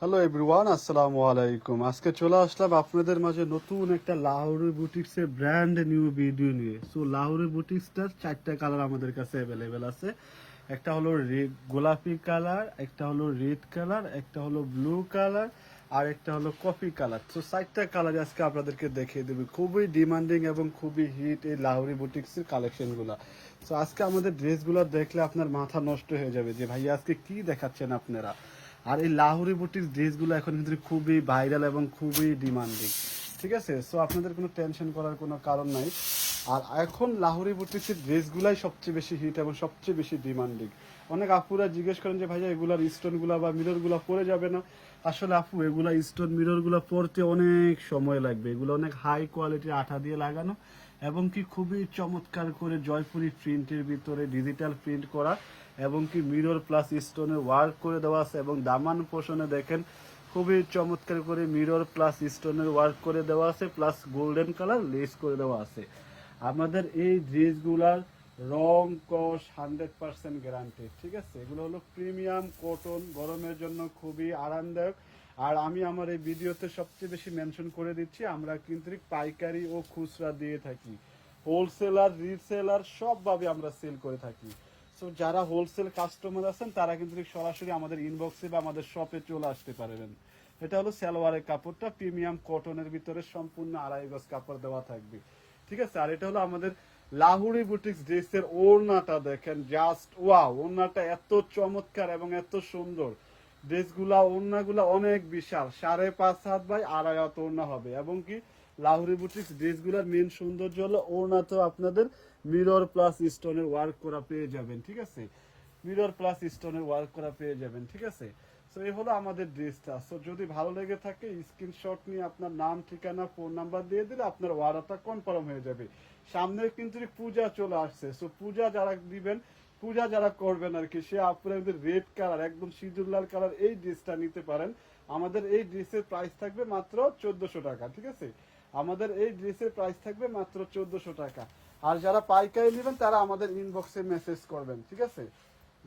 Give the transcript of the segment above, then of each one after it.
Hello everyone, আসসালামু আলাইকুম। আজকে চলে আসলাম আপনাদের মাঝে নতুন একটা লাহোরি বুটিক্সের ব্র্যান্ড নিউ ভিডিও নিয়ে। সো লাহোরি বুটিক্সটার 4টা কালার আমাদের কাছে অ্যাভেলেবেল আছে। একটা হলো রেড গোলাপি কালার, একটা হলো রেড কালার, একটা হলো ব্লু কালার, আর একটা হলো কফি কালার। সো 4টা কালার আজকে আপনাদেরকে দেখিয়ে দেবে। খুবই ডিমান্ডিং এবং খুবই হিট এই লাহোরি বুটিক্সের কালেকশনগুলো। সো আজকে আমাদের ড্রেসগুলো দেখলে আপনার মাথা নষ্ট হয়ে যাবে যে ভাইয়া আজকে কি দেখাচ্ছেন আপনারা। আর এই লাহোরি বুটিক্স ড্রেসগুলো এখন কিন্তু খুবই ভাইরাল এবং খুবই ডিমান্ডিং। ঠিক আছে, সো আপনাদের কোনো টেনশন করার কোনো কারণ নাই। আর এখন লাহোরি বুটিক্সের ড্রেসগুলাই সবচেয়ে বেশি হিট এবং সবচেয়ে বেশি ডিমান্ডিং। অনেক আপুরা জিজ্ঞেস করেন যে ভাইয়া এগুলার স্টোনগুলো বা মিররগুলো পরে যাবে না। আসলে আপু, এগুলা স্টোন মিররগুলো পরতে অনেক সময় লাগবে। এগুলো অনেক হাই কোয়ালিটির আঠা দিয়ে লাগানো এবং কি খুবই চমৎকার করে জয়পুরি প্রিন্টের ভিতরে ডিজিটাল প্রিন্ট করা এবং কি মিরর প্লাস স্টোনের ওয়ার্ক করে দেওয়া আছে। এবং দামান পোষণে দেখেন খুবই চমৎকার করে মিরর প্লাস স্টোনের ওয়ার্ক করে দেওয়া আছে, প্লাস গোল্ডেন কালার লেস করে দেওয়া আছে। আমাদের এই ড্রেসগুলার রং কস 100% গ্যারান্টেড। ঠিক আছে, এগুলো হলো প্রিমিয়াম কটন, গরমের জন্য খুবই আরামদায়ক। আর আমি আমার এই ভিডিওতে সবচেয়ে বেশি মেনশন করে দিচ্ছি, আমরা কিন্তু পাইকারি ও খুচরা দিয়ে থাকি। হোলসেলার রিসেলার সবভাবে আমরা সেল করে থাকি। সো যারা হোলসেল কাস্টমার আছেন তারা কিন্তু সরাসরি আমাদের ইনবক্সে বা আমাদের শপে চলে আসতে পারবেন। এটা হলো সালোয়ারের কাপড়টা, প্রিমিয়াম কটনের ভিতরে সম্পূর্ণ 2.5 গজ কাপড় দেওয়া থাকবে। ঠিক আছে, আর এটা হলো আমাদের লাহুরি বুটিক্স ড্রেসের ওড়নাটা দেখেন, জাস্ট ওয়াও। ওড়নাটা এত চমৎকার এবং এত সুন্দর। ড্রেসগুলা ওড়নাগুলা অনেক বিশাল, 5.5 হাত বাই 2.5 হাত ওড়না হবে। এবং কি লাহুরি বুটিক্স ড্রেসগুলার মেন সৌন্দর্য হলো ওড়না তো আপনাদের মিরর প্লাস স্টোনের ওয়ার্ক করা পেয়ে যাবেন। ঠিক আছে, মিরর প্লাস স্টোনের ওয়ার্ক করা পেয়ে যাবেন। ঠিক আছে, সো এই হলো আমাদের ড্রেসটা। সো যদি ভালো লেগে থাকে স্ক্রিনশট নিয়ে আপনার নাম, ঠিকানা, ফোন নাম্বার দিয়ে দিলে আপনার অর্ডারটা কনফার্ম হয়ে যাবে। সামনে কিন্তু পূজা চলে আসছে। সো পূজা যারা দিবেন, পূজা যারা করবেন আর কি, সে আপনাদের রেড কালার একদম সিঁদুর লাল কালার এই ড্রেসটা নিতে পারেন। আমাদের এই ড্রেসের প্রাইস থাকবে মাত্র 1400 টাকা। ঠিক আছে, আমাদের এই ড্রেসের প্রাইস থাকবে মাত্র 1400 টাকা। আর যারা পাইকারি নেবেন তারা আমাদের ইনবক্সে মেসেজ করবেন। ঠিক আছে,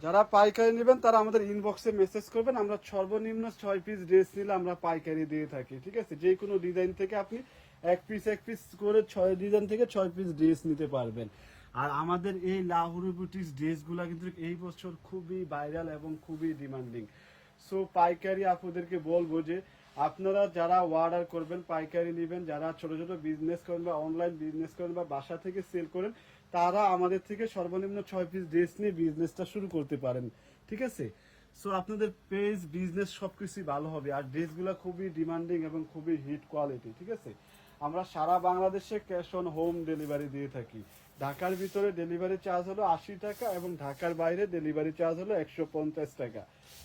যারা পাইকারি নেবেন তারা আমাদের ইনবক্সে মেসেজ করবেন। আমরা সর্বনিম্ন 6 পিস ড্রেস নিলে আমরা পাইকারি দিয়ে থাকি। ঠিক আছে, যে কোনো ডিজাইন থেকে আপনি এক পিস করে 6 ডিজাইন থেকে 6 পিস ড্রেস নিতে পারবেন। আর আমাদের এই লাহোরি বুটিক্স ড্রেসগুলো কিন্তু এই বছর খুবই ভাইরাল এবং খুবই ডিমান্ডিং। সো পাইকারি আপুদেরকে বলবো যে আপনারা যারা অর্ডার করবেন, পাইকারি নেবেন, যারা ছোট ছোট বিজনেস করেন বা অনলাইন বিজনেস করেন বা বাসা থেকে সেল করেন, তারা আমাদের থেকে সর্বনিম্ন 6 পিস ড্রেস নিয়ে বিজনেসটা শুরু করতে পারেন। ঠিক আছে, সো আপনাদের পেজ বিজনেস সবকিছুই ভালো হবে। আর ড্রেসগুলো খুবই ডিমান্ডিং এবং খুবই হিট কোয়ালিটি। ঠিক আছে, আমরা সারা বাংলাদেশে ক্যাশ অন হোম ডেলিভারি দিয়ে থাকি। ঢাকার ভিতরে ডেলিভারি চার্জ হলো 80 টাকা এবং ঢাকার বাইরে ডেলিভারি চার্জ হলো 150 টাকা।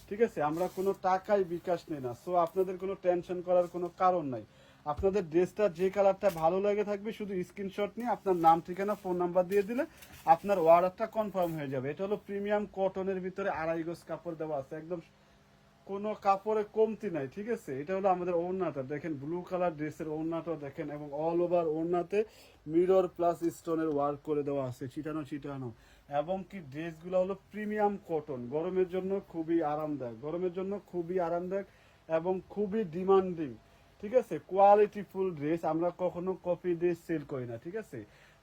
ঠিক আছে, আমরা কোনো টাকাই বিকাশ নেই না। সো আপনাদের কোনো টেনশন করার কোনো কারণ নাই। আপনাদের ড্রেসটা যে কালারটা ভালো লাগে থাকবে, শুধু স্ক্রিনশট নিয়ে আপনার নাম, ঠিকানা, ফোন নাম্বার দিয়ে দিলে আপনার অর্ডারটা কনফার্ম হয়ে যাবে। এটা হলো প্রিমিয়াম কটনের ভিতরে 2.5 গজ কাপড় দেওয়া আছে, একদম কোনো কাপড়ে কমতি নাই। ঠিক আছে, এটা হলো আমাদের ওড়নাটা দেখেন, ব্লু কালার ড্রেসের ওড়নাটা দেখেন এবং অল ওভার ওড়নাতে মিরর প্লাস স্টোনের ওয়ার্ক করে দেওয়া আছে, চিটানো চিটানো। এবং কি ড্রেসগুলো হলো প্রিমিয়াম কটন, গরমের জন্য খুবই আরামদায়ক, গরমের জন্য খুবই আরামদায়ক এবং খুবই ডিমান্ডিং। ঠিক আছে, কোয়ালিটি ফুল ড্রেস। আমরা কখনো কপি ড্রেস সেল করি না। ঠিক আছে,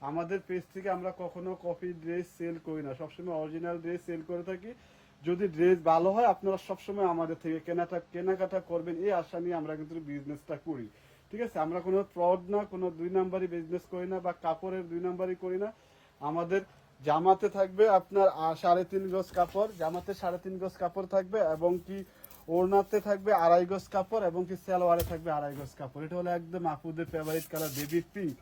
আমাদের পেজ থেকে আমরা কখনো কপি ড্রেস সেল করি না, সবসময় অরিজিনাল ড্রেস সেল করে থাকি। যদি ড্রেস ভালো হয় আপনারা সবসময় আমাদের থেকে কেনাকাটা করবেন, এই আশা নিয়ে আমরা কিন্তু বিজনেসটা করি। ঠিক আছে, আমরা কোনো ফ্রড না, কোনো 2 নাম্বারই বিজনেস করি না বা কাপড়ের 2 নাম্বারই করি না। আমাদের জামাতে থাকবে আপনার 3.5 গজ কাপড়, জামাতে 3.5 গজ কাপড় থাকবে এবং কি ওড়নাতে থাকবে 2.5 গজ কাপড় এবং কি সালোয়ারে থাকবে 2.5 গজ কাপড়। এটা হলো একদম আপুদের ফেভারিট কালার, বেবি পিঙ্ক,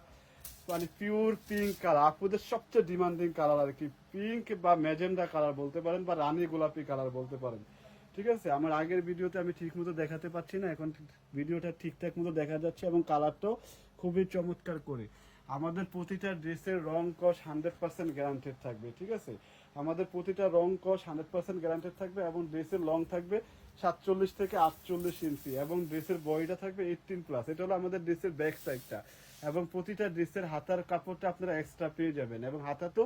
মানে পিওর পিঙ্ক কালার, আপুদের সবচেয়ে ডিমান্ডিং কালার আর কি। পিঙ্ক বা ম্যাজেন্ডা কালার বলতে পারেন বা রানী গোলাপি কালার বলতে পারেন। ঠিক আছে, আমার আগের ভিডিওতে আমি ঠিক মতো দেখাতে পাচ্ছি না, এখন ভিডিওটা ঠিকঠাক মতো দেখা যাচ্ছে এবং কালারটাও খুবই চমৎকার করে। আমাদের প্রতিটা ড্রেসের রং কস 100% গ্যারান্টেড থাকবে। ঠিক আছে, আমাদের প্রতিটা রং কস 100% গ্যারান্টেড থাকবে এবং ড্রেসের লং থাকবে 47 থেকে 48 ইঞ্চি এবং ড্রেসের বডিটা থাকবে 18+। এটা হলো আমাদের ড্রেসের ব্যাক সাইডটা। এবং প্রতিটা ড্রেসের হাতার কাপড়টা আপনারা এক্সট্রা পেয়ে যাবেন এবং হাতা তো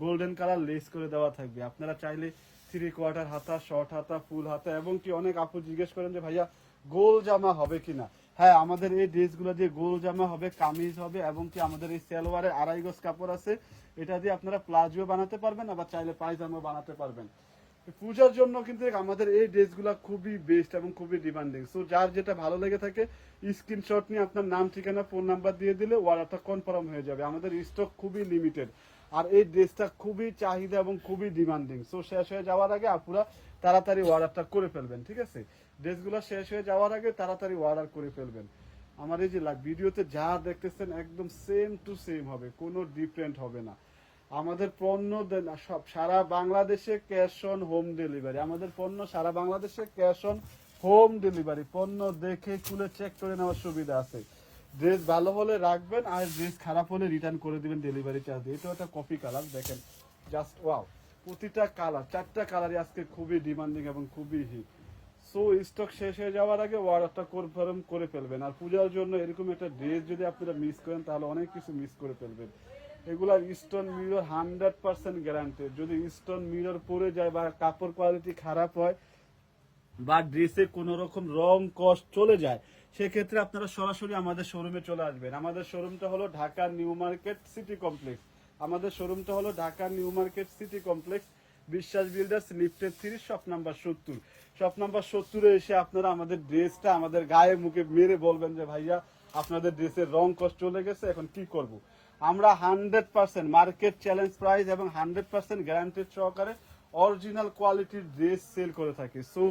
গোল্ডেন কালার লেস করে দেওয়া থাকবে। আপনারা চাইলে 3/4 হাতা, শর্ট হাতা, ফুল হাতা, এবং কি অনেক আপু জিজ্ঞেস করেন যে ভাইয়া গোল জামা হবে কিনা। হ্যাঁ, আমাদের এই ড্রেসগুলো দিয়ে গোল জামা হবে, কামিজ হবে, এবং কি আমাদের এই সালোয়ারের 2.5 গজ কাপড় আছে, এটা দিয়ে আপনারা প্লাজো বানাতে পারবেন, আবার চাইলে পায়জামা বানাতে পারবেন। পূজার জন্য কিন্তু আমাদের এই ড্রেসগুলো খুবই বেস্ট এবং খুবই ডিমান্ডিং। সো যার যেটা ভালো লেগে থাকে স্ক্রিনশট নিয়ে আপনার নাম, ঠিকানা, ফোন নাম্বার দিয়ে দিলে অর্ডারটা কনফার্ম হয়ে যাবে। আমাদের স্টক খুবই লিমিটেড, আর এই ড্রেসটা খুবই চাহিদা এবং খুবই ডিমান্ডিং। সো শেষ হয়ে যাওয়ার আগে আপুরা তাড়াতাড়ি অর্ডারটা করে ফেলবেন, ঠিক আছে? ড্রেসগুলো শেষ হয়ে যাওয়ার আগে তাড়াতাড়ি অর্ডার করে ফেলবেন। আমার এই যে ভিডিওতে যা দেখতেছেন একদম সেম টু সেম হবে, কোনো ডিফারেন্ট হবে না। আমাদের পণ্য সব সারা বাংলাদেশে ক্যাশ অন হোম ডেলিভারি। আমাদের পণ্য সারা বাংলাদেশে ক্যাশ অন হোম ডেলিভারি। পণ্য দেখে খুলে চেক করে নেওয়ার সুবিধা আছে। ড্রেস ভালো হলে রাখবেন, আর ড্রেস খারাপ হলে রিটার্ন করে দিবেন ডেলিভারি চার্জ দিয়ে। এটা একটা কফি কালার, দেখেন জাস্ট ওয়াও। প্রতিটা কালার, 4টা কালারই আজকে খুবই ডিমান্ডিং এবং খুবই হিট। সো স্টক শেষ হয়ে যাওয়ার আগে অর্ডারটা কনফার্ম করে ফেলবেন। আর পূজার জন্য এরকম একটা ড্রেস যদি আপনারা মিস করেন তাহলে অনেক কিছু মিস করে ফেলবেন। এগুলার স্টোন মিরর 100% গ্যারান্টেড। যদি স্টোন মিরর পরে যায় বা কাপড় কোয়ালিটি খারাপ হয় বা ড্রেসে কোনো রকম রং কস্ট চলে যায়, সেক্ষেত্রে আপনারা সরাসরি আমাদের শোরুমে চলে আসবেন। আমাদের শোরুমটা হলো Dhaka new market city complex. আমাদের শোরুমটা হলো Dhaka new market city complex, Biswas builders, lifted 3, shop number 70। Shop number 70-এ এসে আপনারা আমাদের ড্রেসটা আমাদের গায়ে মুখে মেরে বলবেন যে ভাইয়া আপনাদের ড্রেসের রং কস্ট চলে গেছে, এখন কি করব। আমরা 100% মার্কেট চ্যালেঞ্জ প্রাইস এবং 100% গ্যারান্টেড সহকারে অরিজিনাল কোয়ালিটির ড্রেস সেল করে থাকি। সো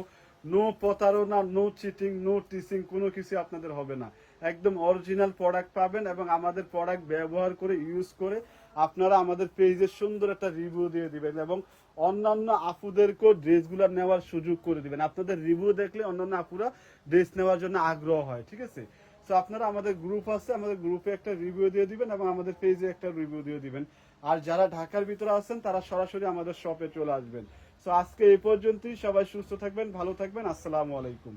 নো প্রতারণা, নো চিটিং, নো টিচিং, কোনো কিছু আপনাদের হবে না। একদম অরিজিনাল প্রোডাক্ট পাবেন, এবং আমাদের প্রোডাক্ট ব্যবহার করে ইউজ করে আপনারা আমাদের পেজে সুন্দর একটা রিভিউ দিয়ে দিবেন, এবং অন্যান্য আপুদেরকেও ড্রেসগুলো নেওয়ার সুযোগ করে দিবেন। আপনাদের রিভিউ দেখলে অন্যান্য আপুরা ড্রেস নেওয়ার জন্য আগ্রহ হয়, ঠিক আছে? তো আপনারা আমাদের গ্রুপ আছে, আমাদের গ্রুপে একটা রিভিউ দিয়ে দিবেন, এবং আমাদের পেজে একটা রিভিউ দিয়ে দিবেন। আর যারা ঢাকার ভিতরে আছেন তারা সরাসরি আমাদের শপে চলে আসবেন। তো আজকে এই পর্যন্তই। সবাই সুস্থ থাকবেন, ভালো থাকবেন। আসসালামু আলাইকুম।